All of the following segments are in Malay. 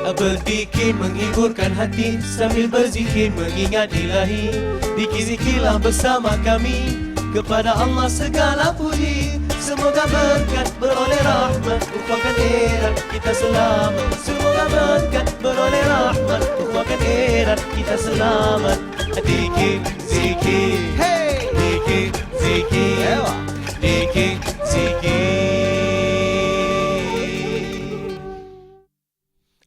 Berzikir menghiburkan hati, sambil berzikir mengingat ilahi. Zikir-zikirlah bersama kami, kepada Allah segala puji. Semoga berkat beroleh rahmat, upakan erat kita selamat. Semoga berkat beroleh rahmat, upakan erat kita selamat. Zikir, zikir, hey, zikir, zikir, zikir, zikir.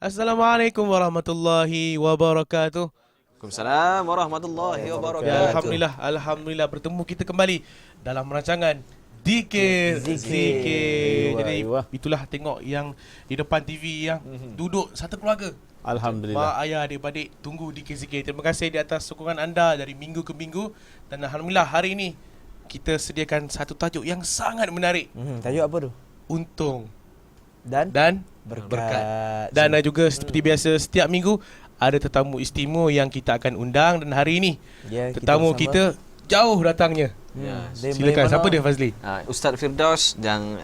Assalamualaikum warahmatullahi wabarakatuh. Waalaikumsalam warahmatullahi wabarakatuh. Alhamdulillah bertemu kita kembali dalam rancangan Zikir. Jadi itulah tengok yang di depan TV yang duduk satu keluarga. Alhamdulillah. Mak, ayah, adik-adik tunggu Zikir. Terima kasih di atas sokongan anda dari minggu ke minggu. Dan alhamdulillah hari ini kita sediakan satu tajuk yang sangat menarik. Tajuk apa tu? Untung Dan berkat. Dan juga seperti biasa setiap minggu ada tetamu istimewa yang kita akan undang. Dan hari ini tetamu kita jauh datangnya. Silakan, siapa dia Fazli? Ustaz Firdaus yang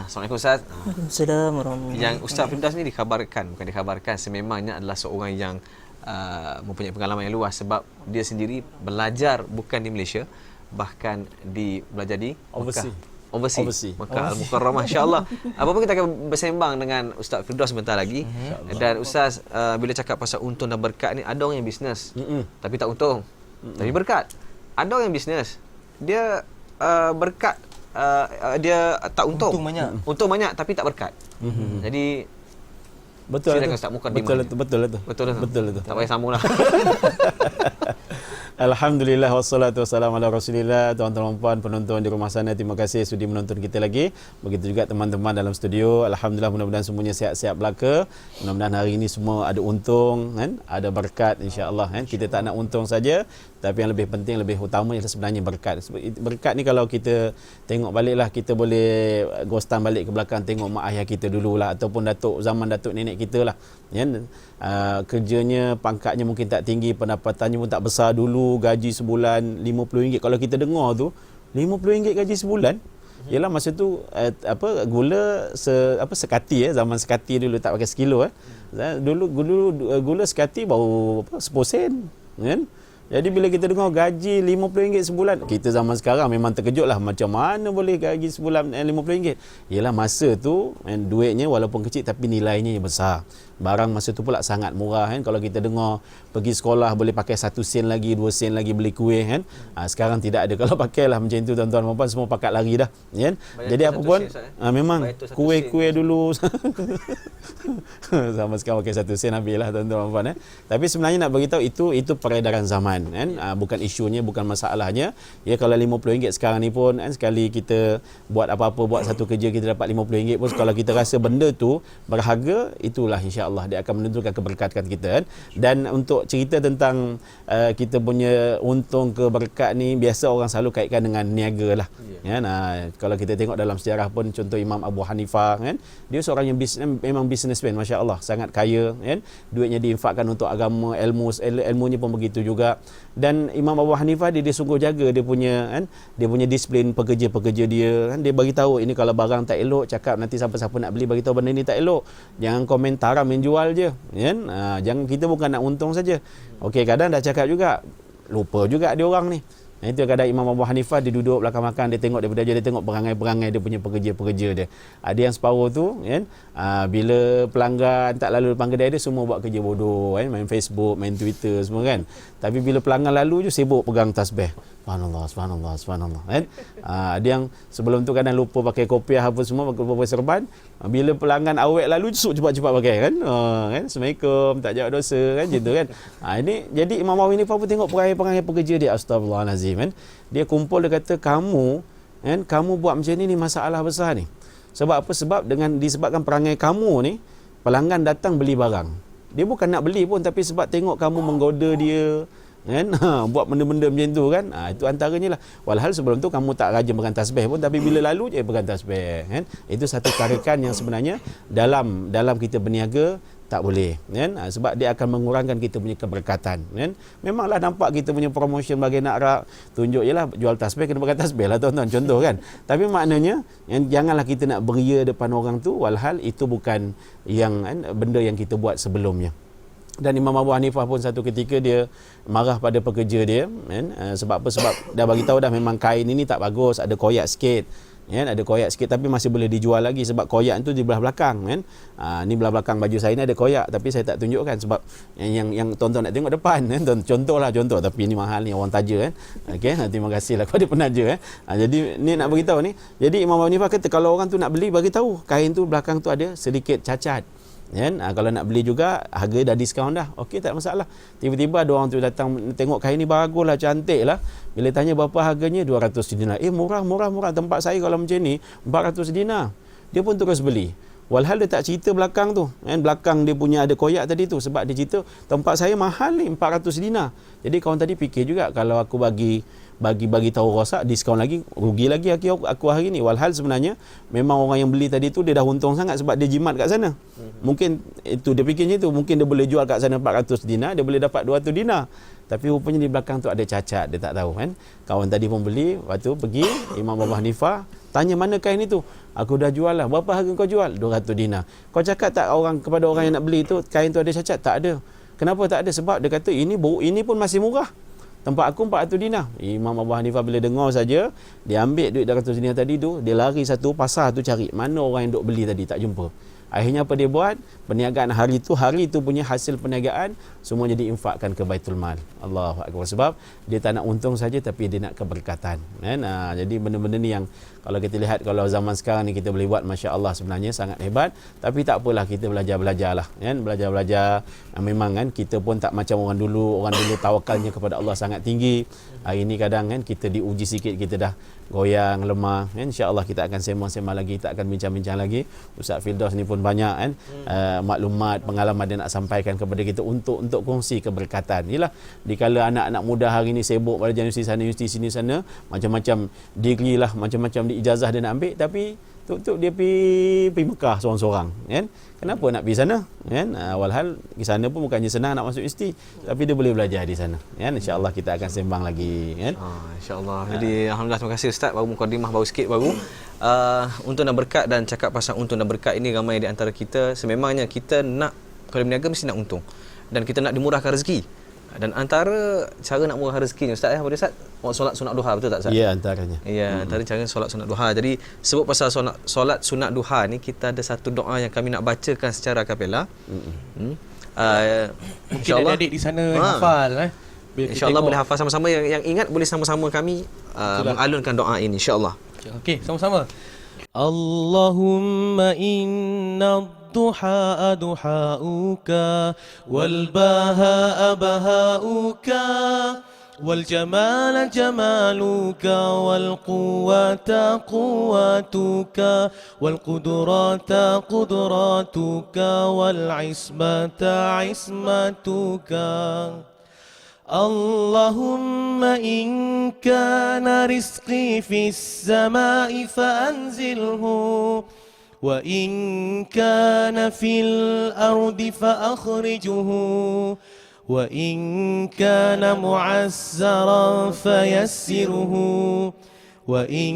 Assalamualaikum Ustaz. Waalaikumsalam warahmatullahi. Yang Ustaz Firdaus ni dikhabarkan sememangnya adalah seorang yang mempunyai pengalaman yang luas sebab dia sendiri belajar bukan di Malaysia, bahkan belajar di Overseas. Maka Al-Mukarramah, insya-Allah. Apa-apa kita akan bersembang dengan Ustaz Firdaus sebentar lagi. Dan Ustaz bila cakap pasal untung dan berkat ni, ada orang yang bisnes tapi tak untung. Tapi berkat. Ada orang yang bisnes, dia berkat, dia tak untung. Untung banyak tapi tak berkat. Jadi betul silakan Ustaz betul itu. Tak payah sambunglah. Alhamdulillah wassalatu wassalamu ala Rasulillah. Tuan-tuan dan puan penonton di rumah sana, terima kasih sudi menonton kita lagi. Begitu juga teman-teman dalam studio. Alhamdulillah, mudah-mudahan semuanya sihat-sihat belaka. Mudah-mudahan hari ini semua ada untung kan, ada berkat insya-Allah kan. Kita tak nak untung saja, tapi yang lebih penting, lebih utama ialah sebenarnya berkat. Berkat ni kalau kita tengok baliklah, kita boleh gostan balik ke belakang, tengok mak ayah kita dululah ataupun zaman datuk nenek kita lah kan. Kerjanya, pangkatnya mungkin tak tinggi, pendapatannya pun tak besar dulu, gaji sebulan RM50. Kalau kita dengar tu RM50 gaji sebulan, ialah masa tu gula sekati zaman sekati dulu, tak pakai sekilo dulu gula sekati baru 10 sen kan. Jadi bila kita dengar gaji RM50 sebulan, kita zaman sekarang memang terkejutlah, macam mana boleh gaji sebulan RM50. Ialah masa tu duitnya walaupun kecil tapi nilainya besar. Barang masa tu pula sangat murah kan. Kalau kita dengar pergi sekolah boleh pakai 1 sen lagi, 2 sen lagi beli kuih kan. Sekarang tidak ada. Kalau pakailah macam tu, tuan-tuan dan puan semua pakat lari dah kan. Jadi apa pun memang kuih-kuih dulu sama sekarang pakai 1 sen habislah tuan-tuan dan puan Tapi sebenarnya nak beritahu itu peredaran zaman kan. Bukan isunya, bukan masalahnya. Ya, kalau RM50 sekarang ni pun kan, sekali kita buat apa-apa, buat satu kerja kita dapat RM50 pun, kalau kita rasa benda tu berharga, itulah insya-Allah dia akan menentukan keberkatan kita kan. Dan untuk cerita tentang kita punya untung ke berkat ni, biasa orang selalu kaitkan dengan niaga lah kan. Kalau kita tengok dalam sejarah pun, contoh Imam Abu Hanifah kan, dia seorang yang memang businessman, masya-Allah, sangat kaya kan. Duitnya diinfakkan untuk agama, ilmunya pun begitu juga. Dan Imam Abu Hanifah dia sungguh jaga dia punya disiplin pekerja-pekerja dia kan. Dia bagi tahu ini kalau barang tak elok, cakap nanti siapa-siapa nak beli, bagi tahu benda ni tak elok, jangan komentar, main jual je kan. Jangan, kita bukan nak untung saja. Okey, kadang dah cakap juga, lupa juga dia orang ni. Itu kadang Imam Abu Hanifah dia duduk belakang makan, dia tengok daripada dia tengok perangai-perangai dia punya pekerja-pekerja dia. Ada yang separuh tu kan, bila pelanggan tak lalu depan kedai dia, semua buat kerja bodoh kan, main Facebook, main Twitter semua kan. Tapi bila pelanggan lalu je sibuk pegang tasbih. Subhanallah kan. Ada yang sebelum tu kadang lupa pakai kopiah apa semua, lupa pakai serban. Bila pelanggan awet lalu cepat-cepat pakai kan. Kan, Assalamualaikum, tak jawab dosa kan, gitu kan. Ini jadi Imam Abu Hanifah pun tengok perangai-perangai pekerja dia, astagfirullahalazim kan. Dia kumpul, dia kata, kamu buat macam ni masalah besar ni. Sebab apa? Sebab disebabkan perangai kamu ni, pelanggan datang beli barang. Dia bukan nak beli pun, tapi sebab tengok kamu menggoda dia kan, buat benda-benda macam tu kan. Itu antaranya lah. Walhal sebelum tu kamu tak rajin pegang tasbih pun, tapi bila lalu je pegang tasbih kan. Itu satu tarikan yang sebenarnya dalam kita berniaga, Tak boleh, kan? Sebab dia akan mengurangkan kita punya keberkatan, kan? Memanglah nampak kita punya promotion bagi nak rak, tunjuk jelah jual tasbih kena pakai tasbih lah tuan-tuan, contoh kan. Tapi maknanya janganlah kita nak beria depan orang tu, walhal itu bukan yang benda yang kita buat sebelumnya. Dan Imam Abu Hanifah pun satu ketika dia marah pada pekerja dia, kan? Sebab apa? Sebab dah bagi tahu dah memang kain ini tak bagus, ada koyak sikit. Ya, ada koyak sikit tapi masih boleh dijual lagi sebab koyak itu di belah belakang, kan. Ni belah belakang baju saya ni ada koyak tapi saya tak tunjukkan sebab yang tonton nak tengok depan, kan. Contohlah contoh, tapi ini mahal ni orang taja, kan. Okey, terima kasihlah kepada penaja, jadi ni nak beritahu ni. Jadi Imam Abu Hanifah kata kalau orang tu nak beli, bagi tahu kain tu belakang tu ada sedikit cacat. Kan? Kalau nak beli juga harga dah diskaun dah. Okey, tak masalah. Tiba-tiba ada orang tu datang tengok kain ni baguslah, cantik lah. Bila tanya berapa harganya, 200 dinar. Murah. Tempat saya kalau macam ni 400 dinar. Dia pun terus beli. Walhal dia tak cerita belakang tu, kan? Belakang dia punya ada koyak tadi tu. Sebab dia cerita tempat saya mahal ni 400 dinar. Jadi kawan tadi fikir juga, kalau aku bagi tahu rosak, diskaun lagi, rugi lagi aku hari ni. Walhal sebenarnya memang orang yang beli tadi tu dia dah untung sangat sebab dia jimat kat sana. Mungkin itu dia fikirnya tu, mungkin dia boleh jual kat sana 400 dinar, dia boleh dapat 200 dinar. Tapi rupanya di belakang tu ada cacat, dia tak tahu, kan. Kawan tadi pun beli, lepas tu pergi Imam Abu Hanifah tanya mana kain itu. Aku dah jual lah. Berapa harga kau jual? 200 dinar. Kau cakap tak kepada orang yang nak beli tu kain tu ada cacat? Tak ada. Kenapa tak ada? Sebab dia kata ini pun masih murah. Tempat aku 400 dinar. Imam Abu Hanifah bila dengar saja, dia ambil duit 200 dinar tadi tu, dia lari satu pasar tu cari mana orang yang duk beli tadi, tak jumpa. Akhirnya apa dia buat? Perniagaan hari itu punya hasil perniagaan semuanya diinfakkan ke Baitul Mal. Allahu Akbar. Sebab dia tak nak untung saja tapi dia nak keberkatan, kan? Jadi benda-benda ni yang kalau kita lihat, kalau zaman sekarang ni kita boleh buat, masya-Allah, sebenarnya sangat hebat. Tapi tak apalah, kita belajar-belajarlah, kan? Belajar-belajar. Memang kan kita pun tak macam orang dulu tawakalnya kepada Allah sangat tinggi. Hari ni kadang kan kita diuji sikit, kita dah goyang, lemah, kan? Insya-Allah kita akan sembang-sembang lagi, kita akan bincang-bincang lagi. Ustaz Firdaus ni pun banyak, kan? Maklumat, pengalaman dia nak sampaikan kepada kita untuk kongsi keberkatan. Yalah, dikala anak-anak muda hari ni sibuk pada universiti sana, universiti sini sana, macam-macam degree lah, macam-macam ijazah dia nak ambil, tapi tuk dia pergi Mekah seorang-seorang, kan? Kenapa nak pergi sana, kan? Walhal di sana pun bukannya senang nak masuk universiti, tapi dia boleh belajar di sana, kan? Insya-Allah kita akan sembang lagi, kan? Insya-Allah. Jadi alhamdulillah, terima kasih Ustaz. Baru mukadimah baru sikit baru. Untuk nak berkat dan cakap pasal untuk nak berkat ini, ramai di antara kita sememangnya kita nak, kalau berniaga mesti nak untung dan kita nak dimurahkan rezeki. Dan antara cara nak murahkan rezeki ni Ustaz, boleh Ustaz? Solat sunat duha, betul tak Ustaz? Ya, antaranya. Ya, antara cara solat sunat duha. Jadi sebut pasal solat sunat duha ni, kita ada satu doa yang kami nak bacakan secara kapela. InsyaAllah adik di sana hafal, InsyaAllah boleh hafal sama-sama. Yang ingat boleh sama-sama kami mengalunkan doa ini, insyaAllah. Okey, sama-sama. Allahumma inna الضحى ضحاؤك والبهاء بهاؤك والجمال جمالك والقوة قوتك والقدرات قدراتك والعصمة عصمتك اللهم إن كان رزقي في السماء فأنزله وإن كان في الأرض فأخرجه وإن كان معسرا فيسره وإن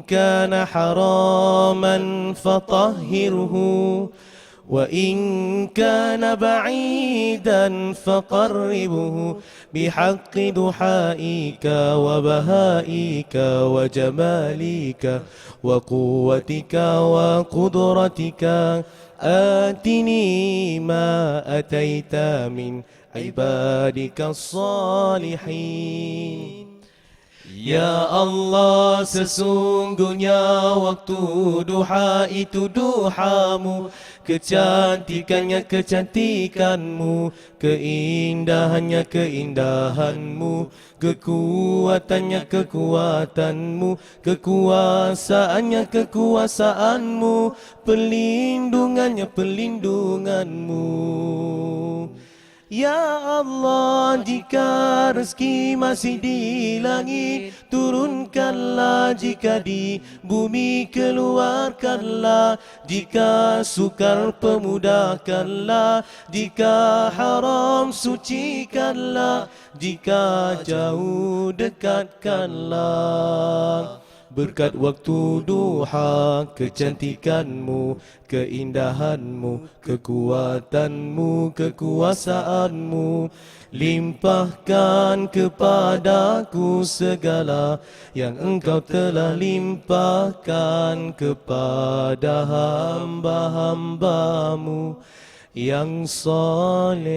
كان حراما فطهره وإن كان بعيدا فقربه بحق دحائك وبهائك وجمالك وقوتك وقدرتك آتني ما أتيت من عبادك الصالحين. Ya Allah, sesungguhnya waktu duha itu duhamu, kecantikannya kecantikanmu, keindahannya keindahanmu, kekuatannya kekuatanmu, kekuasaannya kekuasaanmu, perlindungannya perlindunganmu. Ya Allah, jika rezeki masih di langit, turunkanlah. Jika di bumi, keluarkanlah. Jika sukar, pemudahkanlah. Jika haram, sucikanlah. Jika jauh, dekatkanlah. Berkat waktu duha, kecantikanmu, keindahanmu, kekuatanmu, kekuasaanmu, limpahkan kepadaku segala yang engkau telah limpahkan kepada hamba-hambamu yang soleh.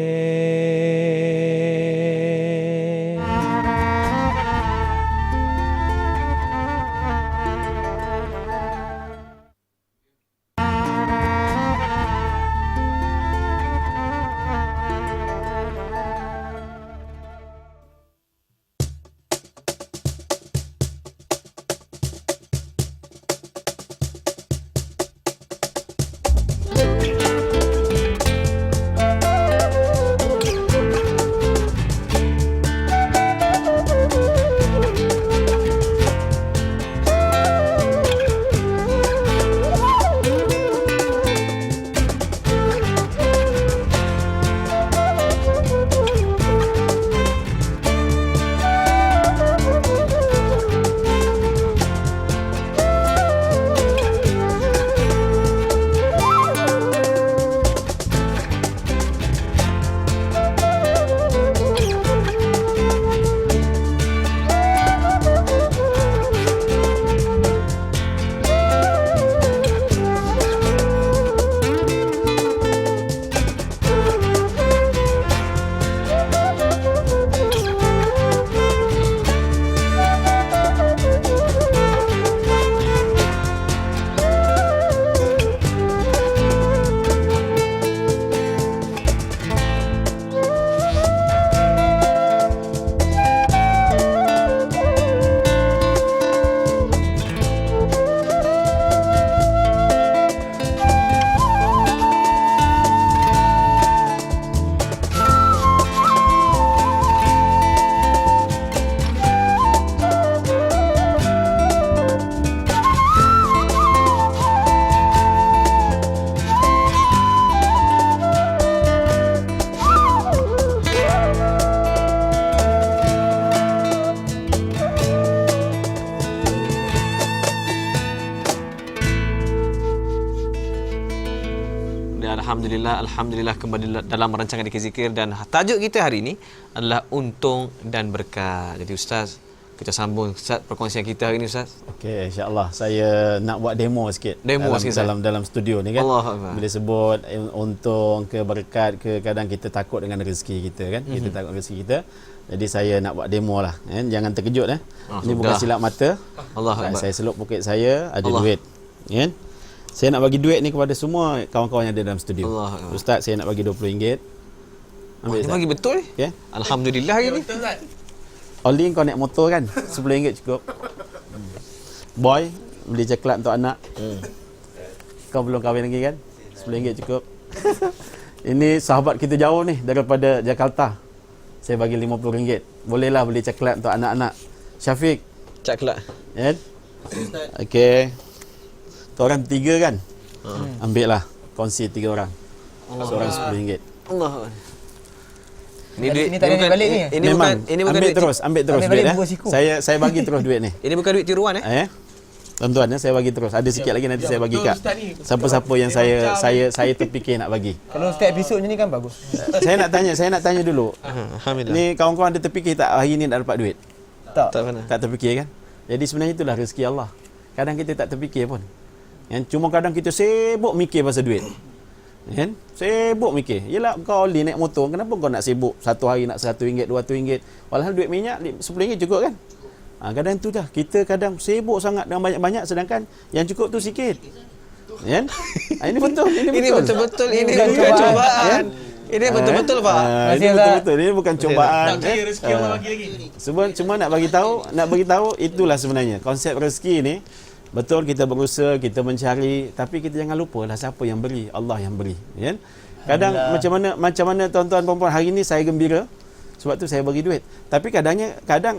Alhamdulillah kembali dalam rancangan Dikir Zikir, dan tajuk kita hari ini adalah untung dan berkat. Jadi Ustaz, kita sambung Ustaz perkongsian kita hari ini Ustaz. Okey, insya-Allah saya nak buat demo sikit. Dalam studio ni kan. Bila sebut untung ke berkat ke, kadang kita takut dengan rezeki kita kan. Kita takut rezeki kita. Jadi saya nak buat demo lah kan. Jangan terkejut ini bukan silap mata. Saya selup poket saya ada duit. Kan? Saya nak bagi duit ni kepada semua kawan-kawan yang ada dalam studio. Ustaz, saya nak bagi RM20. Ambil Ustaz. Bagi betul. Okay. Alhamdulillah hari ni. Oli kau naik motor kan? RM10 cukup. Boy, beli coklat untuk anak. Kau belum kahwin lagi kan? RM10 cukup. Ini sahabat kita jauh ni daripada Jakarta. Saya bagi RM50. Bolehlah beli coklat untuk anak-anak. Syafiq. Coklat. Kan? Okey. Orang 3 kan? Ambil lah. Kongsi 3 orang. Seorang RM10. Allah. Ini tak ada balik ni. Ini bukan ambil terus duit Saya bagi terus duit ni. Ini bukan duit tiruan Tuan-tuan, saya bagi terus. Ada sikit lagi nanti saya bagi kat siapa-siapa yang saya terfikir nak bagi. Kalau setiap episod ni kan bagus. Saya nak tanya dulu. Alhamdulillah. Ni kawan-kawan ada terfikir tak hari ni nak dapat duit? Tak terfikir kan? Jadi sebenarnya itulah rezeki Allah. Kadang kita tak terfikir pun. Cuma kadang kita sibuk mikir pasal duit. Kan? Sibuk mikir. Yelah, kau oli naik motor, kenapa kau nak sibuk satu hari nak RM100, RM200? Walhal duit minyak RM10 cukup kan? Kadang tu dah. Kita kadang sibuk sangat dengan banyak-banyak, sedangkan yang cukup tu sikit. Kan? Ini betul. Ini betul-betul. Ini bukan cobaan. Ini betul-betul Pak. Ini betul-betul. Ini bukan cobaan. Tak kira rezeki Allah bagi lagi. Cuma nak bagi tahu itulah sebenarnya konsep rezeki ni. Betul, kita berusaha, kita mencari, tapi kita jangan lupa lah siapa yang beri, Allah yang beri, kan? Kadang macam mana tuan-tuan perempuan hari ni saya gembira sebab tu saya bagi duit. Tapi kadang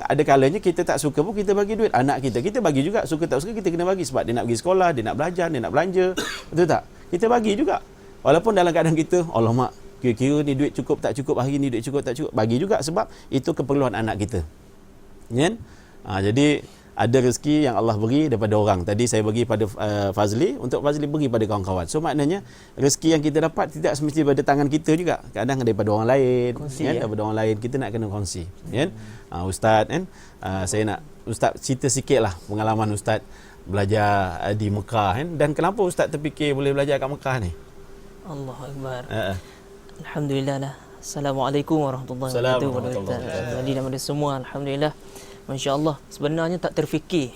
ada kalanya kita tak suka pun kita bagi duit. Anak kita bagi juga, suka tak suka kita kena bagi sebab dia nak pergi sekolah, dia nak belajar, dia nak belanja. Betul tak? Kita bagi juga. Walaupun dalam keadaan kita, alamak, kira-kira ni duit cukup tak cukup, hari ni duit cukup tak cukup, bagi juga sebab itu keperluan anak kita. Kan? Jadi ada rezeki yang Allah beri daripada orang. Tadi saya bagi pada Fazli, untuk Fazli bagi pada kawan-kawan. So maknanya rezeki yang kita dapat tidak semesti pada tangan kita juga. Kadang daripada orang lain, kongsi, kan? Daripada orang lain kita nak kena kongsi, kan? Ustaz, kan? Saya nak Ustaz cerita sikitlah pengalaman Ustaz belajar di Mekah, kan? Dan kenapa Ustaz terfikir boleh belajar kat Mekah ni? Allahu Akbar. Alhamdulillah lah. Assalamualaikum warahmatullahi wabarakatuh. Jadi nama semua, alhamdulillah. Masya-Allah, sebenarnya tak terfikir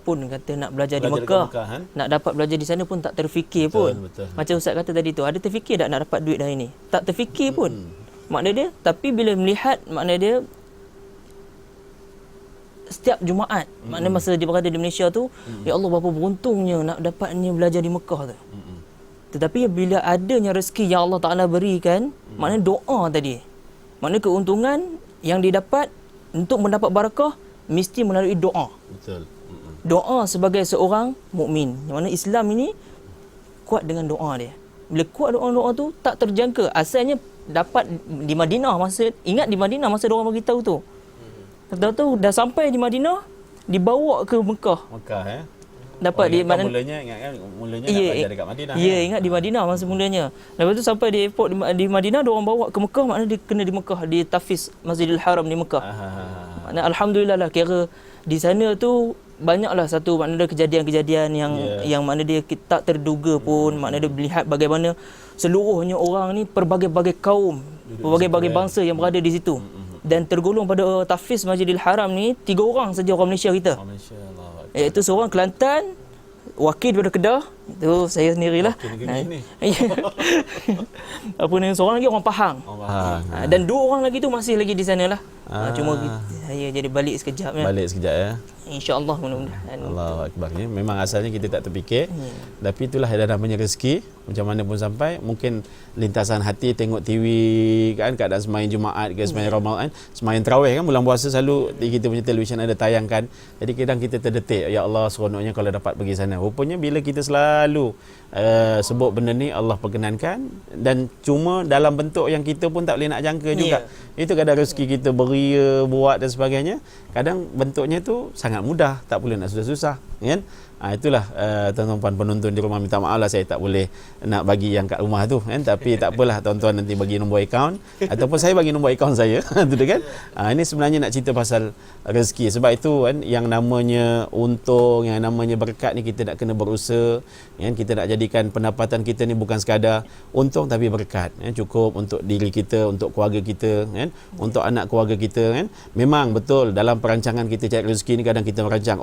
pun kata nak belajar di Mekah, nak dapat belajar di sana pun tak terfikir pun. Betul. Macam Ustaz kata tadi tu, ada terfikir tak nak dapat duit dari ni? Tak terfikir pun. Makna dia, tapi bila melihat, makna dia setiap Jumaat, makna masa dia berada di Malaysia tu, ya Allah berapa beruntungnya nak dapatnya belajar di Mekah tu. Tetapi bila adanya rezeki yang Allah Ta'ala berikan, makna doa tadi, makna keuntungan yang didapat untuk mendapat barakah mesti melalui doa. Betul. Doa sebagai seorang mukmin. Yang mana Islam ini kuat dengan doa dia. Bila kuat doa tu tak terjangka. Asalnya dapat di Madinah ingat di Madinah masa diorang bagi tahu tu. Tahu dah sampai di Madinah, dibawa ke Mekah. Dapat di mana mulanya nak belajar dekat Madinah. Ya, ingat di Madinah masa mulanya. Lepas tu sampai di airport di Madinah, dia orang bawa ke Mekah, maknanya dia kena di Mekah, di Tafiz Masjidil Haram di Mekah. Maknanya alhamdulillah lah, kira di sana tu banyaklah satu maknanya kejadian-kejadian yang makna dia tak terduga pun, makna dia melihat bagaimana seluruhnya orang ni pelbagai-bagai kaum, pelbagai-bagai bangsa yang berada di situ. Dan tergolong pada Tafiz Masjidil Haram ni 3 orang saja orang Malaysia kita. Iaitu seorang Kelantan, wakil daripada Kedah, itu saya sendirilah. Apa ni, seorang lagi orang Pahang. Dan 2 orang lagi tu masih lagi di sanalah. Cuma saya jadi balik sekejap ya. InsyaAllah mudah-mudahan. Allahu Akbar. Memang asalnya kita tak terfikir. Tapi itulah ada namanya rezeki. Macam mana pun sampai, mungkin lintasan hati tengok TV kan, keadaan sembahyang Jumaat ke sembahyang Ramadan, sembahyang tarawih kan, bulan puasa selalu kita punya televisyen ada tayangkan. Jadi kadang kita terdetik, ya Allah seronoknya kalau dapat pergi sana. Rupanya bila kita selalu sebut benda ni, Allah perkenankan, dan cuma dalam bentuk yang kita pun tak boleh nak jangka juga. Itu kadang rezeki kita beria, buat dan sebagainya. Kadang bentuknya tu sangat mudah, tak boleh nak susah-susah, kan? Itulah tuan-tuan penonton di rumah, minta maaf lah saya tak boleh nak bagi yang kat rumah tu, kan? Tapi tak apalah, tuan-tuan nanti bagi nombor akaun ataupun saya bagi nombor akaun saya. Tu kan. Ini sebenarnya nak cerita pasal rezeki. Sebab itu kan, yang namanya untung, yang namanya berkat ni kita nak kena berusaha, kan? Kita nak jadikan pendapatan kita ni bukan sekadar untung tapi berkat, kan? Cukup untuk diri kita, untuk keluarga kita, kan? Untuk anak keluarga kita, kan? Memang betul dalam perancangan kita cari rezeki ni, kadang kita merancang,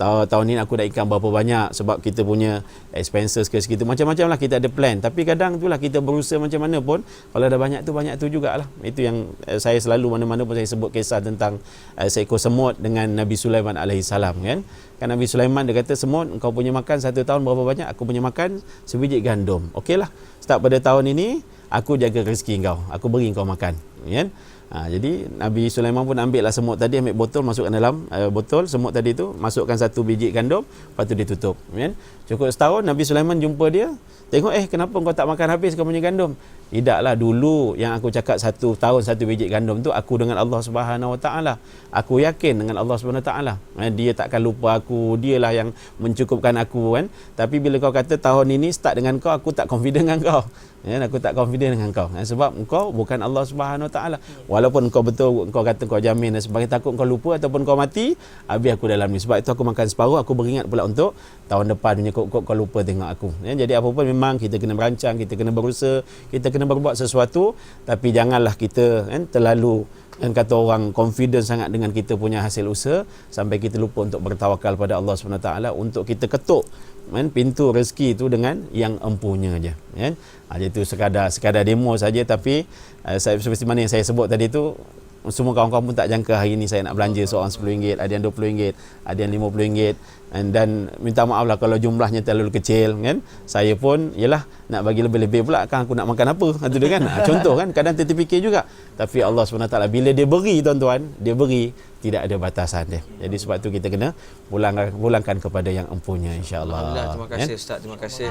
tahun ni aku dah ikan berapa banyak sebab kita punya expenses ke segitu, macam-macam lah kita ada plan. Tapi kadang itulah kita berusaha macam mana pun, kalau ada banyak tu jugalah. Itu yang saya selalu mana-mana pun saya sebut kisah tentang seekor semut dengan Nabi Sulaiman alaihissalam, kan? Kan Nabi Sulaiman dia kata, semut kau punya makan 1 tahun berapa banyak, aku punya makan sebiji gandum. Okeylah, start pada tahun ini aku jaga rezeki kau, aku beri kau makan, kan? Jadi Nabi Sulaiman pun ambil lah semut tadi, ambil botol, masukkan dalam botol semut tadi tu, masukkan 1 biji gandum, lepas tu ditutup, kan? Cukup setahun Nabi Sulaiman jumpa dia, tengok kenapa kau tak makan habis kau punya gandum? Tidaklah, dulu yang aku cakap 1 tahun 1 biji gandum tu, aku dengan Allah Subhanahu Wa Taala. Aku yakin dengan Allah Subhanahu Wa Taala, dia takkan lupa aku, dialah yang mencukupkan aku, kan? Tapi bila kau kata tahun ini start dengan kau, aku tak confident dengan kau. Aku tak confident dengan kau, sebab engkau bukan Allah Subhanahu Wa Taala. Walaupun kau betul, kau kata kau jamin dan sebagainya, takut kau lupa ataupun kau mati, habis aku dalam ni. Sebab itu aku makan separuh, aku beringat pula untuk tahun depan punya kau lupa tengok aku. Jadi apa pun memang kita kena merancang, kita kena berusaha, kita kena berbuat sesuatu. Tapi janganlah kita terlalu, kata orang, confident sangat dengan kita punya hasil usaha sampai kita lupa untuk bertawakal pada Allah SWT, untuk kita ketuk pintu rezeki itu dengan yang empunya aja, kan? Jadi itu sekadar demo saja. Tapi seperti mana yang saya sebut tadi tu, semua kawan-kawan pun tak jangka hari ni saya nak belanja seorang RM10, ada yang RM20, ada yang RM50, dan minta maaf lah kalau jumlahnya terlalu kecil kan. Saya pun yalah nak bagi lebih-lebih pula kan, aku nak makan apa tu dia kan. Contoh kan, kadang terfikir juga. Tapi Allah SWT bila dia beri tuan-tuan, dia beri tidak ada batasan dia. Jadi sebab tu kita kena pulangkan kepada yang empunya, insya-Allah. Alhamdulillah, terima kasih Ustaz, terima kasih.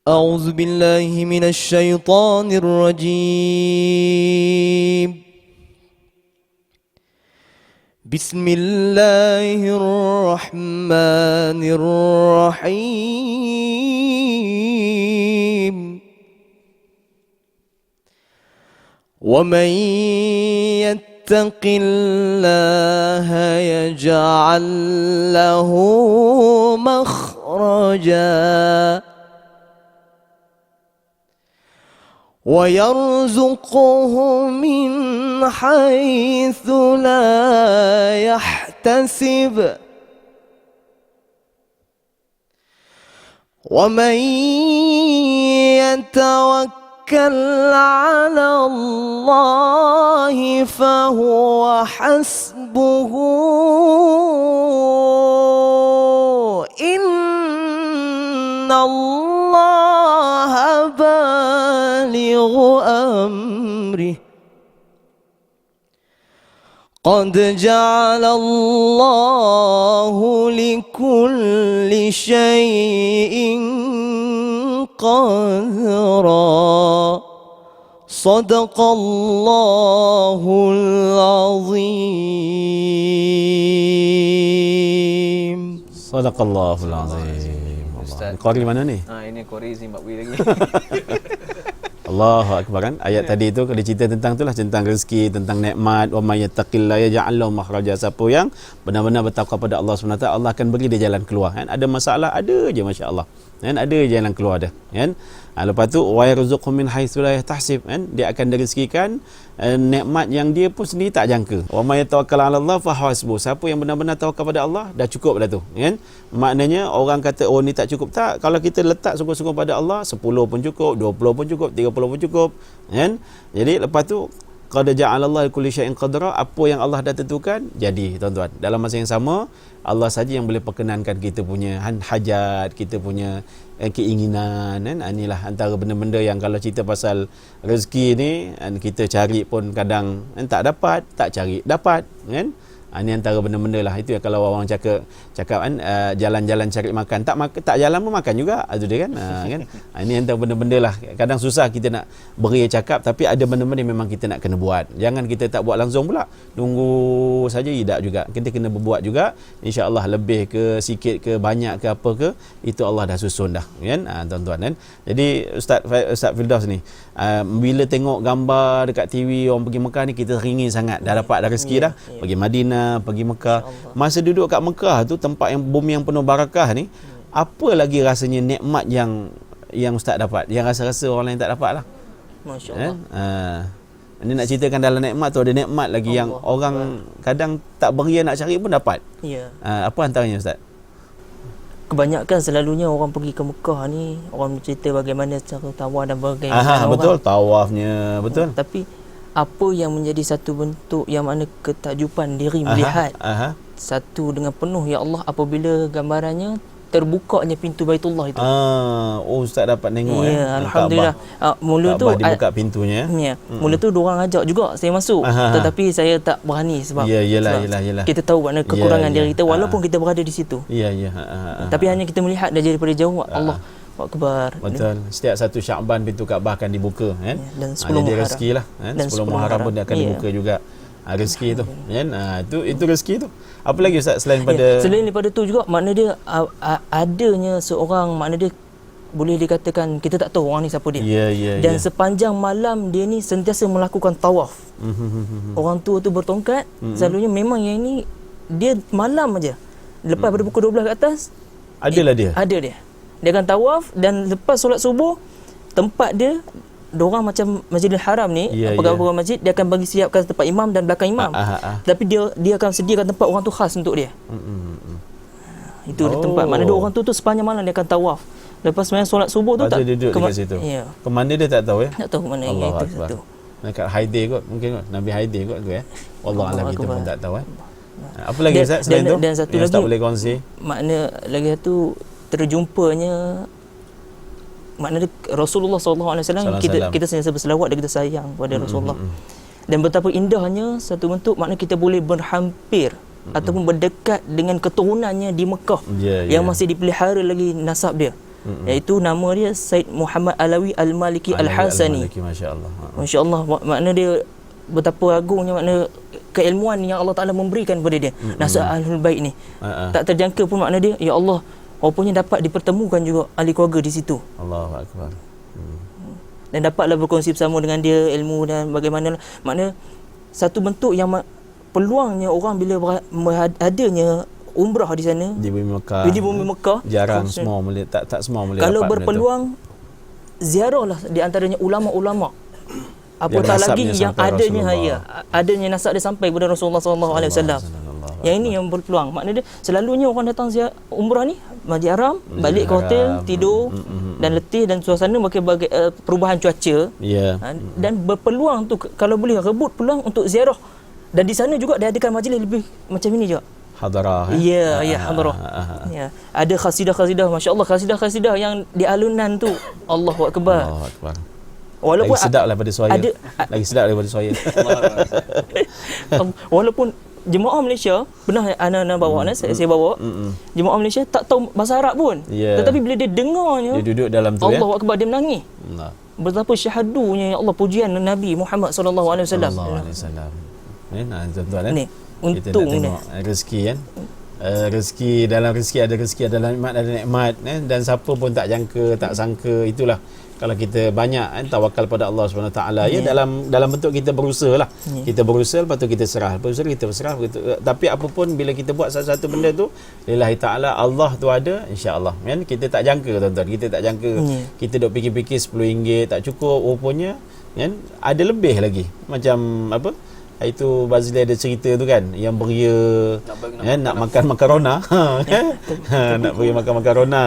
أعوذ بالله من الشيطان الرجيم بسم الله الرحمن الرحيم ومن يتق الله يجعل له مخرجا ويرزقه من حيث لا يحتسب ومن يتوكل على الله فهو حسبه إن الله بالغ أمره قد جعل الله لكل شيء قدرا صدق الله العظيم. Sadaqallahul azim. Qari mana ni? Ini Qari Zimbabwe lagi. Allahu akbar kan. Ayat tadi tu kalau cerita tentang itulah, tentang rezeki, tentang nikmat. Wa may yattaqillaha yaj'al lahu makhraja. Siapa yang benar-benar bertakwa pada Allah SWT, Allah akan beri dia jalan keluar kan. Ada masalah ada je masya-Allah. Kan ada jalan keluar dah kan. Lepas tu wa yarzuqhu min haitsu la yahtasib kan, dia akan direzekikan nikmat yang dia pun sendiri tak jangka. Wa may tawakkal 'ala Allah fa hasbuh. Siapa yang benar-benar tawakal pada Allah, dah cukup dah tu kan. Maknanya orang kata oh ni tak cukup, tak. Kalau kita letak sungguh-sungguh pada Allah, 10 pun cukup, 20 pun cukup, 30 pun cukup kan. Jadi lepas tu qad ja'alallahu likulli syai'in qadra, apa yang Allah dah tentukan jadi tuan-tuan. Dalam masa yang sama Allah saja yang boleh perkenankan kita punya hajat, kita punya keinginan kan. Inilah antara benda-benda yang kalau cerita pasal rezeki ni kita cari pun kadang tak dapat, tak cari dapat kan. Ini antara benda-benda lah. Itu ya kalau orang cakap kan jalan-jalan cari makan, tak jalan pun makan juga. Itu dia kan. Kan. Ini antara benda-benda lah. Kadang susah kita nak beri cakap, tapi ada benda-benda yang memang kita nak kena buat. Jangan kita tak buat langsung pula. Tunggu saja tidak juga. Kita kena berbuat juga. InsyaAllah lebih ke sikit ke banyak ke apa ke, itu Allah dah susun dah kan. Tuan-tuan kan. Jadi Ustaz Firdaus ni bila tengok gambar dekat TV orang pergi Mekah ni, kita ringin sangat. Dah dapat dah rezeki dah. Pergi Madinah, pergi Mekah. Masa duduk kat Mekah tu, tempat yang bumi yang penuh barakah ni, apa lagi rasanya nikmat yang Ustaz dapat, yang rasa-rasa orang lain tak dapat lah. Masya-Allah. Ini nak ceritakan dalam nikmat tu ada nikmat lagi Allah, yang orang kadang tak beria nak cari pun dapat. Ya. Apa antaranya Ustaz? Kebanyakan selalunya orang pergi ke Mekah ni, orang bercerita bagaimana cara tawaf dan bagaimana betul tawafnya, betul. Tapi apa yang menjadi satu bentuk yang mana ketakjuban diri melihat satu dengan penuh ya Allah apabila gambarannya terbukanya pintu Baitullah itu. Ustaz dapat tengok alhamdulillah. Mula tu dibuka pintunya. Mula tu diorang ajak juga saya masuk, tetapi saya tak berani sebab yalah. kita tahu mana kekurangan diri kita walaupun kita berada di situ. Tapi hanya kita melihat daripada jauh Allah Akbar. Betul. Setiap satu Syaban pintu Kaabah akan dibuka kan. Dan 10 Muharram rezeki lah kan. 10 Muharram pun dia akan dibuka juga. Rezeki tu kan. Itu rezeki tu. Apa lagi Ustaz selain daripada tu juga, makna dia adanya seorang, makna dia boleh dikatakan kita tak tahu orang ni siapa dia. Dan sepanjang malam dia ni sentiasa melakukan tawaf. Orang tua tu bertongkat, selalunya memang yang ni dia malam aja. Lepas pada pukul 12 ke atas adalah dia. Ada dia. Dia akan tawaf, dan lepas solat subuh tempat dia diorang macam Masjidil Haram ni, pegawai masjid, dia akan bagi siapkan tempat imam dan belakang imam. Tapi dia akan sediakan tempat orang tu khas untuk dia. Itu tempat mana orang tu sepanjang malam dia akan tawaf. Lepas sembahyang solat subuh tu tak duduk dekat situ. Ya. Ke mana dia tak tahu ya? Tak tahu ke mana itu satu. Dekat Haidir kot, mungkin kot Nabi Haidir kot tu ya. Allah alam, kita pun tak tahu Apa lagi Ustaz selain tu? Dan satu yang lagi tak boleh kongsi. Makna lagi satu terjumpanya, makna Rasulullah SAW, kita sentiasa berselawat dan kita sayang pada Rasulullah. Dan betapa indahnya satu bentuk, makna kita boleh berhampir ataupun berdekat dengan keturunannya di Mekah yang masih dipelihara lagi nasab dia. Iaitu nama dia Said Muhammad Alawi Al-Maliki Al-Hasani. Masya-Allah, makna dia betapa agungnya, makna keilmuan yang Allah Taala memberikan kepada dia. Nasab Ahlul Bait ni tak terjangka pun, makna dia ya Allah, rupanya dapat dipertemukan juga ahli keluarga di situ. Allahu Akbar. Dan dapatlah berkongsi bersama dengan dia ilmu dan bagaimana, makna satu bentuk yang peluangnya orang bila adanya umrah di sana di bumi Mekah, jarang semua boleh, tak semua boleh kalau dapat berpeluang ziarahlah di antaranya ulama-ulama, apatah lagi yang adanya nasab dia sampai kepada Rasulullah SAW. Yang ini yang berpeluang, maknanya selalunya orang datang umrah ni Masjid Haram, balik ke hotel, tidur dan letih, dan suasana bagi perubahan cuaca. Dan berpeluang tu kalau boleh rebut peluang untuk ziarah, dan di sana juga dia adakan majlis lebih macam ini juga, hadarah. Hadarah. Ada khasidah-khasidah, masya-Allah, khasidah-khasidah yang di alunan tu. Allahu Akbar. Walaupun lagi sedap daripada suara. Lagi sedap daripada suara. Walaupun jemaah Malaysia pernah anak-anak bawa, saya bawa. Jemaah Malaysia tak tahu bahasa Arab pun. Tetapi bila dia dengarnya, dia duduk dalam tu, Allahu Akbar, dia menangis. Betapa syahadunya, ya Allah, pujian Nabi Muhammad sallallahu alaihi wasallam. Tuan-tuan ni untung kita nak tengok rezeki kan. Rezeki dalam rezeki ada rezeki, ada nikmat ada nikmat dan siapa pun tak jangka, tak sangka. Itulah kalau kita banyak tawakal pada Allah Subhanahu taala dalam bentuk kita berusaha lah. Kita berusaha, lepas tu kita serah. Lepas tu kita berserah begitu. Tapi apapun bila kita buat satu benda tu lillahi taala, Allah tu ada, insya-Allah kan. Kita tak jangka tuan-tuan, kita tak jangka. Kita duk fikir-fikir RM10 tak cukup, rupanya kan ada lebih lagi. Macam apa? Itu Bazli ada cerita tu kan, yang beria nak makan makarona nak pergi makan makarona,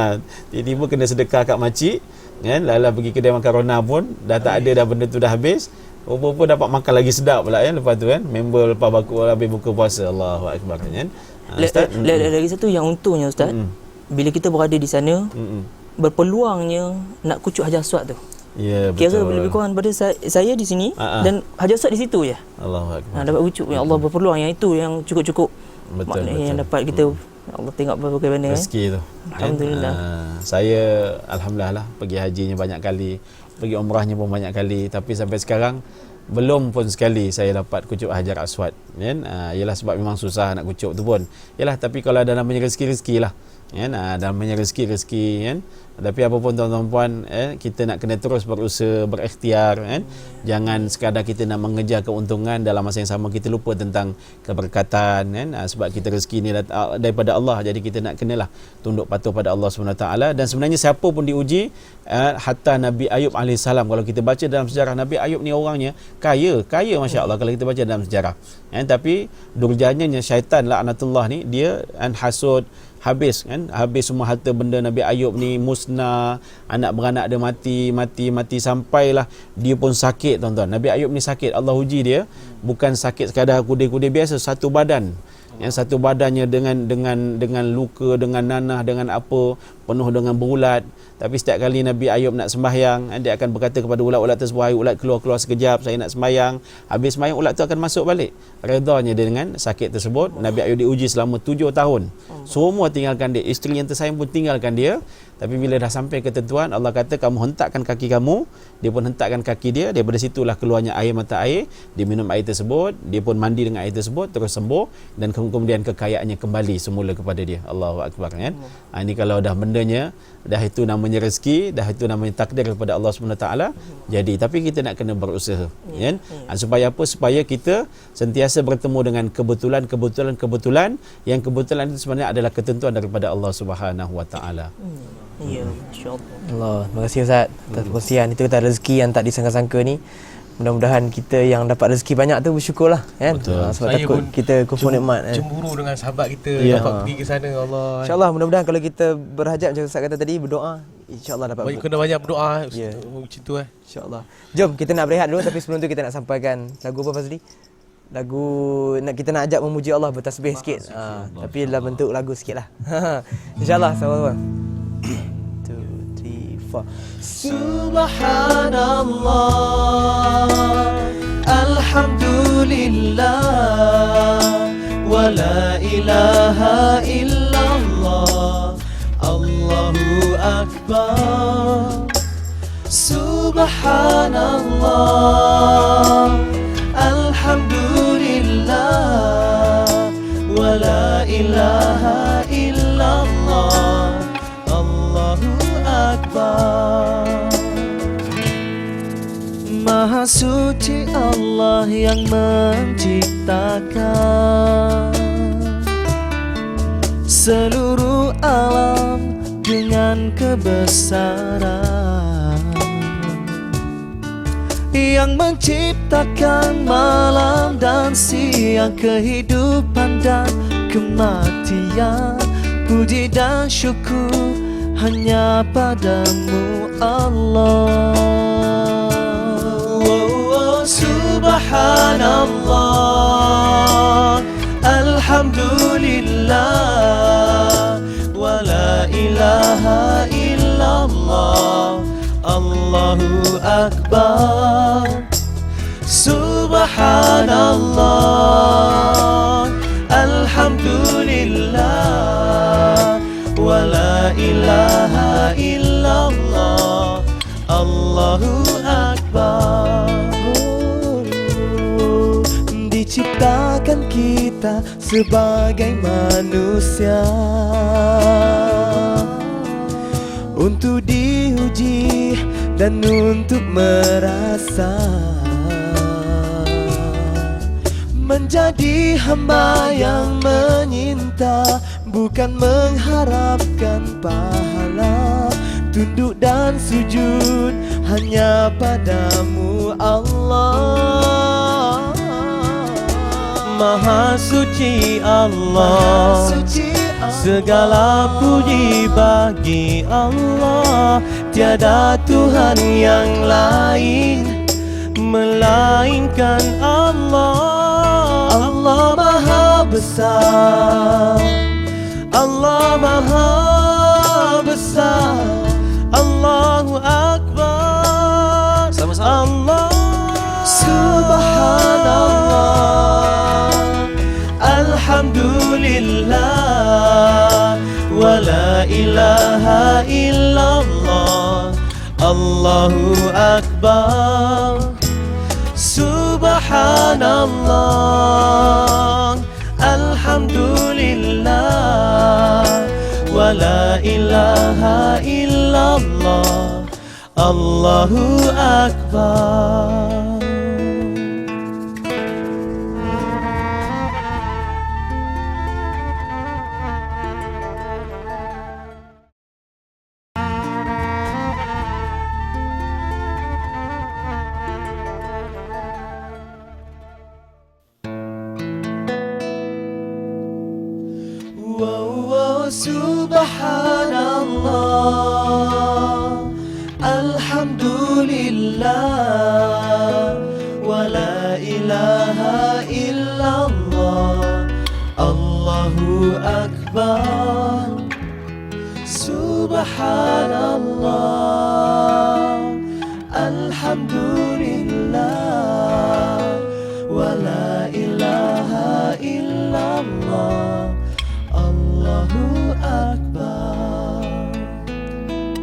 tiba-tiba kena sedekah kat makcik kan, lala pergi kedai makarona pun dah tak ada dah, benda tu dah habis, rupa-rupa dapat makan lagi sedap pula kan. Lepas tu kan member lepas habis buka puasa. Allahu Akbar kan. Lagi satu yang untungnya Ustaz, bila kita berada di sana, berpeluangnya nak kucuk Hajar Aswad tu. Ya, kira lebih kurang pada saya di sini dan Hajar Aswad di situ je. Allahu Akbar. Dapat ucup, ya Allah, berpeluang yang itu yang cukup-cukup. Betul. Yang dapat kita Allah tengok bagaimana rezeki tu. Alhamdulillah. Saya alhamdulillah lah pergi hajinya banyak kali, pergi umrahnya pun banyak kali, tapi sampai sekarang belum pun sekali saya dapat kucup Hajar Aswad kan. Yalah sebab memang susah nak kucup tu pun. Yalah, tapi kalau ada namanya rezeki lah kan, namanya rezeki kan. Tapi apa pun tuan-tuan puan, kita nak kena terus berusaha, berikhtiar kan. Jangan sekadar kita nak mengejar keuntungan, dalam masa yang sama kita lupa tentang keberkatan kan. Sebab kita rezeki ni daripada Allah, jadi kita nak kenalah tunduk patuh pada Allah SWT. Dan sebenarnya siapa pun diuji, hatta Nabi Ayub AS, kalau kita baca dalam sejarah, Nabi Ayub ni orangnya kaya masya-Allah kalau kita baca dalam sejarah tapi durjananya syaitan laknatullah ni, dia hasud, habis semua harta benda Nabi Ayub ni musnah, anak beranak dia mati sampailah dia pun sakit tuan-tuan. Nabi Ayub ni sakit, Allah uji dia, bukan sakit sekadar kudir-kudir biasa, satu badan yang satu badannya dengan luka, dengan nanah, dengan apa, penuh dengan berulat. Tapi setiap kali Nabi Ayub nak sembahyang, dia akan berkata kepada ulat-ulat tersebut, ulat keluar sekejap, saya nak sembahyang. Habis sembahyang, ulat tu akan masuk balik. Redanya dia dengan sakit tersebut. Nabi Ayub diuji selama 7 tahun. Semua tinggalkan dia, isteri yang tersayang pun tinggalkan dia. Tapi bila dah sampai ketentuan, Allah kata kamu hentakkan kaki kamu, dia pun hentakkan kaki dia. Daripada situlah keluarnya air mata air, dia minum air tersebut, dia pun mandi dengan air tersebut, terus sembuh, dan kemudian kekayaannya kembali semula kepada dia. Allahu Akbar kan. Ini kalau dah benda semulanya dah itu namanya rezeki, dah itu namanya takdir daripada Allah SWT. Jadi tapi kita nak kena berusaha, kan? Supaya apa? Supaya kita sentiasa bertemu dengan kebetulan yang kebetulan itu sebenarnya adalah ketentuan daripada Allah SWT. Ya, masya-Allah. Allah, terima kasih Ustaz atas perkongsian. Itu kata rezeki yang tak disangka-sangka ni. Mudah-mudahan kita yang dapat rezeki banyak tu bersyukurlah, kan? Sebab Saya takut pun kita kufur nikmat, kan? Cemburu dengan sahabat kita dapat pergi ke sana, Allah. InsyaAllah mudah-mudahan kalau kita berhajat macam Ustaz kata tadi, berdoa, InsyaAllah dapat. Kena banyak berdoa Ya. macam tu InsyaAllah. Jom kita nak berehat dulu, tapi sebelum tu kita nak sampaikan lagu apa Fazli? Lagu kita nak ajak memuji Allah, bertasbih sikit. Tapi dalam bentuk lagu sikit lah. InsyaAllah sama-sama. 2, 3, 4. Subhanallah, alhamdulillah, wa la ilaha illallah, Allahu akbar. Subhanallah, alhamdulillah, wa la ilaha illallah, Allahu akbar. Maha suci Allah yang menciptakan seluruh alam dengan kebesaran, yang menciptakan malam dan siang, kehidupan dan kematian. Puji dan syukur hanya padamu Allah. Subhanallah, alhamdulillah, wa la ilaha illallah, Allahu akbar. Subhanallah, alhamdulillah, wa la ilaha illallah, Allahu akbar. Diciptakan kita sebagai manusia untuk diuji dan untuk merasa menjadi hamba yang menyinta, bukan mengharapkan pahala. Tunduk dan sujud hanya padamu Allah. Maha suci Allah, segala puji bagi Allah. Tiada Tuhan yang lain melainkan Allah. Allah Maha besar, Allah Maha besar, Allahu Akbar. Allah Subhanallah, alhamdulillah, wa la ilaha illallah, Allahu Akbar. Subhanallah, alhamdulillah, wa la ilaha illallah, Allahu Akbar. Subhanallah, alhamdulillah, wa la ilaha illallah, Allahu akbar. Subhanallah, alhamdulillah, wa la ilaha illallah, Allahu akbar.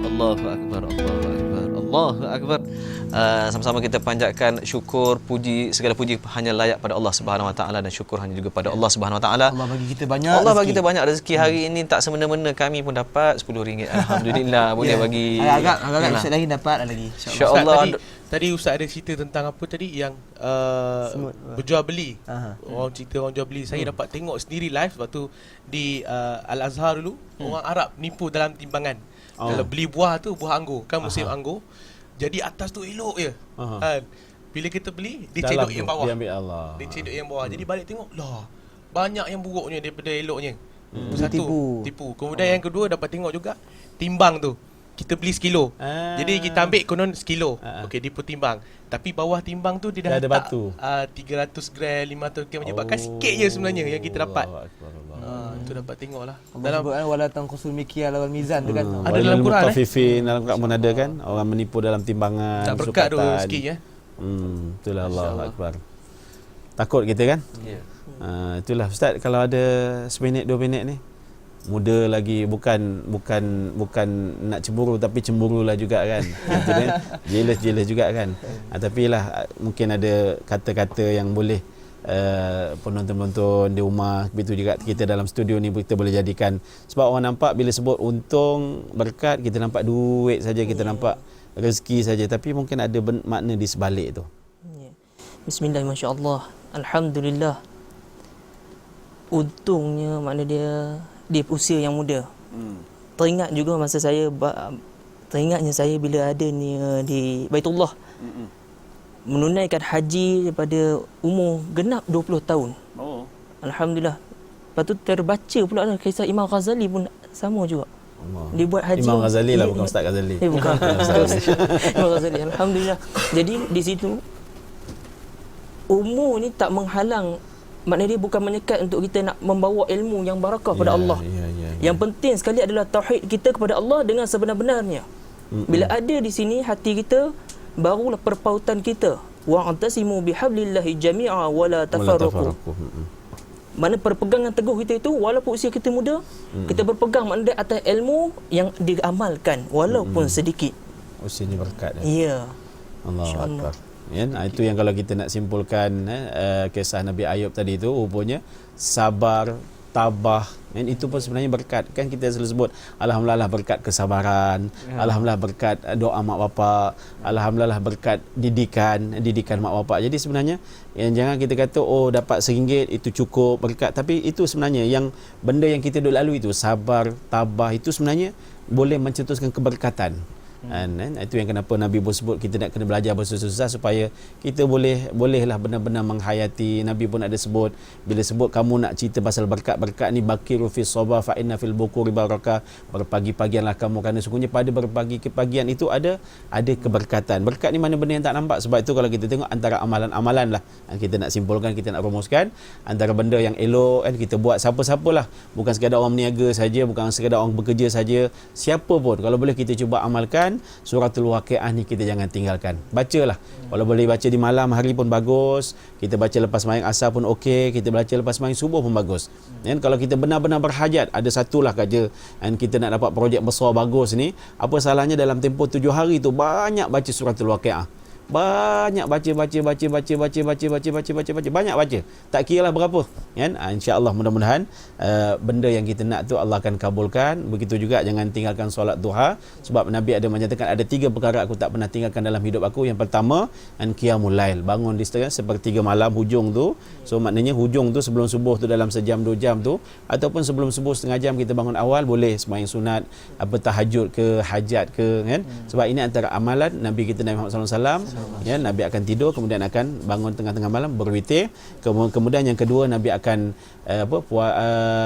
Allahu akbar, Allahu akbar, Allahu akbar. Sama-sama kita panjatkan syukur, puji, segala puji hanya layak pada Allah Subhanahu Wa Taala, dan syukur hanya juga pada Allah Subhanahu Wa Taala. Allah bagi kita banyak Allah rezeki. bagi kita banyak rezeki hari ini, tak semena-mena kami pun dapat RM10. Alhamdulillah. Boleh bagi agak Ustaz lagi dapat lagi insya-Allah. Tadi Ustaz ada cerita tentang apa tadi yang berjual beli. Orang cerita orang jual beli. Saya dapat tengok sendiri live waktu di Al-Azhar dulu, orang Arab nipu dalam timbangan. Kalau beli buah tu, buah anggur, kan musim anggur. Jadi atas tu elok je. Bila kita beli, dia cedok yang bawah. Dia ambil Allah. Dia cedok yang bawah. Jadi balik tengok, lah banyak yang buruknya daripada eloknya. Tipu. Kemudian yang kedua dapat tengok juga timbang tu. Kita beli sekilo. Jadi kita ambil konon sekilo. Okey, dia pun timbang. Tapi bawah timbang tu dia dah ada letak batu. 300 gram, 500 gram, menyebabkan sikit je sebenarnya yang kita dapat. Itu dapat tengok lah. Dalam Quran wala tanqusul mikyal wal mizan tu kan. Ada dalam Quran dalam Quran pun ada kan, orang menipu dalam timbangan, tak berkat tu rezeki itulah Allahu Akbar. Takut kita kan? Ya. Itulah Ustaz, kalau ada seminit 2 minit ni, muda lagi, bukan nak cemburu, tapi cemburu lah juga kan. Gitu kan, jealous juga kan. Tapi lah mungkin ada kata-kata yang boleh penonton-penonton di rumah, begitu juga kita dalam studio ni kita boleh jadikan. Sebab orang nampak bila sebut untung, berkat, kita nampak duit saja, kita nampak rezeki saja, tapi mungkin ada makna di sebalik tu. Bismillahirrahmanirrahim. Masya-Allah. Alhamdulillah. Untungnya makna dia usia yang muda. Teringat juga masa teringatnya saya bila ada ni di Baitullah. Menunaikan haji daripada umur genap 20 tahun. Alhamdulillah. Lepas tu terbaca pula kisah Imam Ghazali pun sama juga. Dia buat haji. Imam Ghazali lah, bukan Ustaz Ghazali. Bukan. Imam Ghazali. Alhamdulillah. Jadi di situ umur ni tak menghalang, maknanya dia bukan menyekat untuk kita nak membawa ilmu yang barakah pada Allah. Yang penting sekali adalah tauhid kita kepada Allah dengan sebenar-benarnya. Bila ada di sini hati kita, barulah perpautan kita. Wa antasimu bihablillahi jami'a wa la tafarraqu. Mana perpegangan teguh kita itu, walaupun usia kita muda, kita berpegang maknanya atas ilmu yang diamalkan walaupun sedikit. Usianya berkat. Ya. Allahu Akbar. Ya, itu yang kalau kita nak simpulkan kisah Nabi Ayub tadi tu, rupanya sabar, tabah, dan itu pun sebenarnya berkat. Kan kita selalu sebut alhamdulillah berkat kesabaran, alhamdulillah berkat doa mak bapak, alhamdulillah berkat didikan mak bapak. Jadi sebenarnya jangan kita kata dapat RM1 itu cukup berkat, tapi itu sebenarnya yang benda yang kita duk lalui itu, sabar, tabah, itu sebenarnya boleh mencetuskan keberkatan. Itu yang kenapa Nabi pun sebut kita nak kena belajar bersusah-susah supaya kita bolehlah benar-benar menghayati. Nabi pun ada sebut, bila sebut kamu nak cerita pasal berkat-berkat ni, bakiru fis sabah fa inna fil bukuri barakah, berpagi-pagianlah kamu kerana sungguhnya pada berpagi kepagian itu ada keberkatan. Berkat ni mana benda yang tak nampak. Sebab itu kalau kita tengok antara amalan-amalan lah, kita nak simpulkan, kita nak rumuskan, antara benda yang elok kita buat siapa-siapalah, bukan sekadar orang meniaga saja, bukan sekadar orang bekerja saja, siapa pun kalau boleh kita cuba amalkan. Suratul Waqiah ni kita jangan tinggalkan. Bacalah. Kalau boleh baca di malam hari pun bagus. Kita baca lepas sembahyang asar pun okey. Kita baca lepas sembahyang subuh pun bagus. Dan kalau kita benar-benar berhajat, ada satulah kerja dan kita nak dapat projek besar bagus ni, apa salahnya dalam tempoh 7 hari tu banyak baca Suratul Waqiah. Banyak baca, banyak baca. Tak kira lah berapa, kan? Insya-Allah mudah-mudahan benda yang kita nak tu Allah akan kabulkan. Begitu juga jangan tinggalkan solat duha, sebab Nabi ada menyatakan ada 3 perkara aku tak pernah tinggalkan dalam hidup aku. Yang pertama, qiyamul lail, bangun di sepertiga malam hujung tu. So maknanya hujung tu sebelum subuh tu dalam sejam 2 jam tu, ataupun sebelum subuh setengah jam kita bangun awal, boleh sembahyang sunat, tahajud ke, hajat ke, kan? Sebab ini antara amalan Nabi kita Nabi Muhammad sallallahu alaihi wasallam. Ya, Nabi akan tidur, kemudian akan bangun tengah-tengah malam berwitir. Kemudian yang kedua, Nabi akan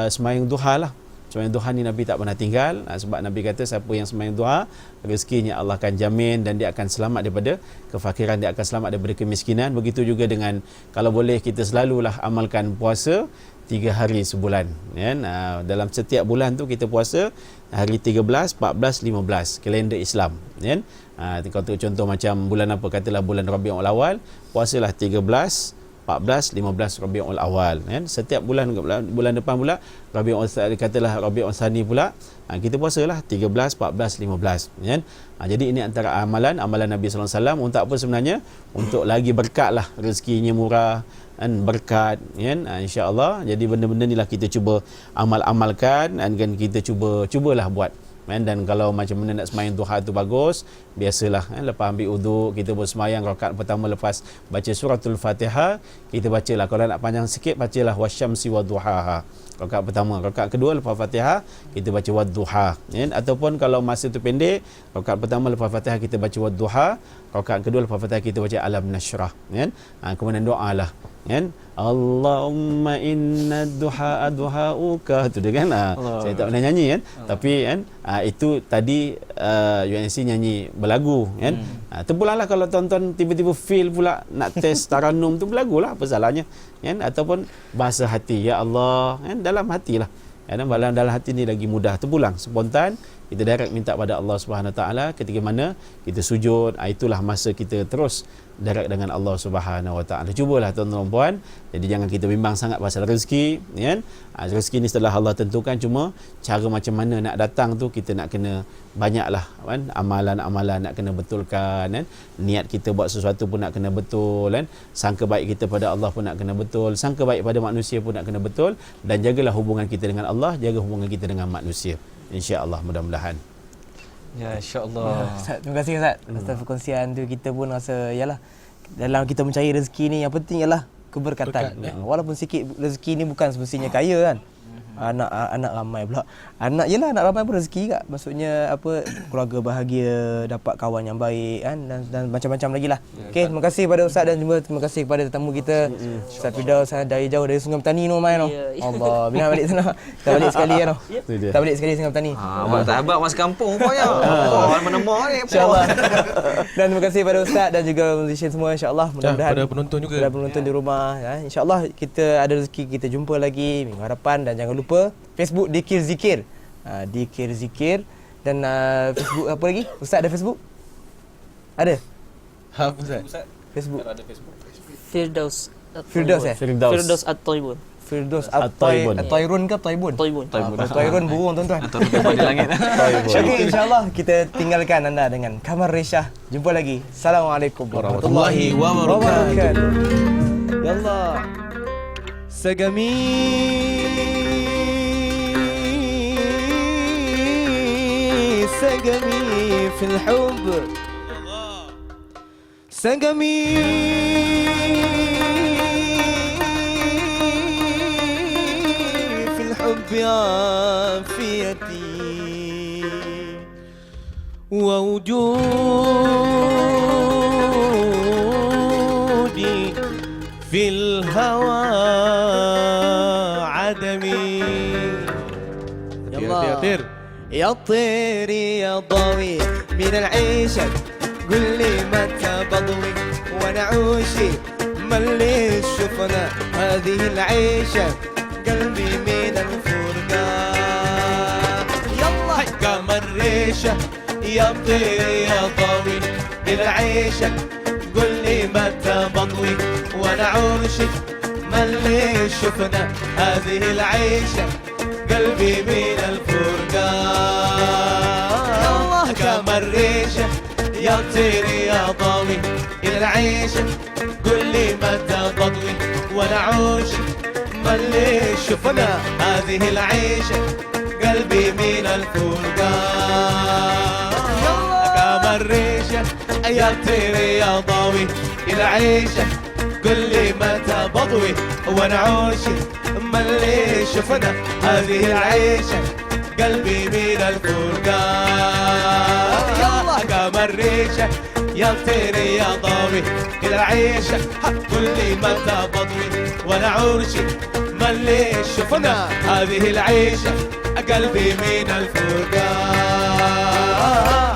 sembahyang duha lah. Sembahyang duha ni Nabi tak pernah tinggal, sebab Nabi kata siapa yang sembahyang duha, rezekinya Allah akan jamin dan dia akan selamat daripada kefakiran, dia akan selamat daripada kemiskinan. Begitu juga dengan, kalau boleh kita selalulah amalkan puasa 3 hari sebulan, kan? Dalam setiap bulan tu kita puasa hari 13, 14, 15 kalender Islam, kan? Kalau contoh macam bulan apa, katalah bulan Rabiul Awal, puasalah 13, 14, 14, 15 Rabiul Awal kan. Setiap bulan depan pula Rabiul katalah Rabiul Tsani pula, kita puasalah 13, 14, 15 kan. Jadi ini antara amalan Nabi sallallahu alaihi wasallam untuk apa sebenarnya? Untuk lagi berkatlah, rezekinya murah kan, berkat kan, insya-Allah. Jadi benda-benda inilah kita cuba amalkan kan, kita cubalah buat kan. Dan kalau macam mana nak sembahyang duha tu bagus, biasalah kan, lepas ambil uduk kita bersembahyang rakaat pertama lepas baca suratul Fatihah, kita bacalah, kalau nak panjang sikit bacalah wasyamsi wadduhaha rakaat pertama. Rakaat kedua lepas Fatihah kita baca wadduha kan. Ataupun kalau masa tu pendek, rakaat pertama lepas Fatihah kita baca wadduha, rakaat kedua lepas Fatihah kita baca alam nasyrah kan. Kemudian doalah kan, Allahumma inna duha duhauka, tu dia kan. Saya tak pernah nyanyi kan, tapi kan itu tadi UNC nyanyi berlagu kan. Terpulanglah kalau tonton tiba-tiba feel pula nak test taranum tu berlagu lah, apa salahnya kan. Ataupun bahasa hati, ya Allah kan, dalam hatilah kan. Dalam hati ni lagi mudah terpulang, spontan kita direct minta pada Allah Subhanahu taala ketika mana kita sujud. Itulah masa kita terus direct dengan Allah Subhanahu wa taala. Cubalah tuan-tuan dan puan. Jadi jangan kita bimbang sangat pasal rezeki kan. Rezeki ni setelah Allah tentukan, cuma cara macam mana nak datang tu kita nak kena banyaklah kan, amalan-amalan nak kena betulkan kan. Niat kita buat sesuatu pun nak kena betul kan. Sangka baik kita pada Allah pun nak kena betul, sangka baik pada manusia pun nak kena betul. Dan jagalah hubungan kita dengan Allah, jaga hubungan kita dengan manusia, insya-Allah, mudah-mudahan. Ya, insya-Allah. Ustaz, terima kasih Ustaz atas perkongsian tu. Kita pun rasa yalah, dalam kita mencari rezeki ni yang penting ialah keberkatan. Walaupun sikit rezeki ni bukan semestinya kaya kan. Anak ramai pula. Anak ramai pun rezeki juga. Maksudnya apa, keluarga bahagia, dapat kawan yang baik kan, dan macam-macam lagi lah. Okey, terima kasih pada Ustaz dan juga terima kasih kepada tetamu kita. Ustaz Firdaus dari jauh dari Sungai Petani tu main tu. Allah, bila balik sana. Kita balik sekali kan tu. Kita balik sekali Sungai Petani. Abang tak abang masuk kampung rupanya. Mana-mana ni. InsyaAllah. Dan terima kasih pada Ustaz dan juga musician semua, insyaAllah. Mudah-mudahan pada penonton juga. Pada penonton di rumah ya. InsyaAllah kita ada rezeki, kita jumpa lagi minggu hadapan. Dan jangan lupa Facebook Dikir Zikir. Dikir Zikir. Dan Facebook apa lagi? Ustaz ada Facebook? Ada? Apa Ustaz? Facebook. Firdaus. Firdaus Firdaus At-Thaibun. Firdaus At-Taibun. At-Tairun ke Taibun? Taibun. Tairun burung tuan-tuan. Atau rumah di langit. Okey, insyaAllah kita tinggalkan anda dengan Kamar Resha. Jumpa lagi. Assalamualaikum warahmatullahi wabarakatuh. Ya Allah. سقمي في الحب سقمي في الحب عافيتي ووجودي في الهوى عدمي يلا طير يا طير يا ضوي من العيشة قل لي متى بضوي ونعوشي ملي شفنا هذه العيشة قلبي من الفرقان يلا قمر ريشة يا طير يا ضوي من العيشة قل لي متى بضوي ونعوشي ملي شفنا هذه العيشة قلبي من الفرقان الله قمر ريشة يا طير يا ضوي إلى العيشة قل لي متى تضوي ونعوش ملي شفنا هذه العيشة قلبي من الفرقان قمر ريشة يا طير يا ضوي إلى العيشة قل لي متى بضوي ونعوش ملي شفنا هذه العيشة قلبي من الفرقان يلا قمر ريشة يا طير يا ضوي إلى العيشة قل لي متى بضوي ونعوش ملي شفنا هذه العيشة قلبي من الفرقان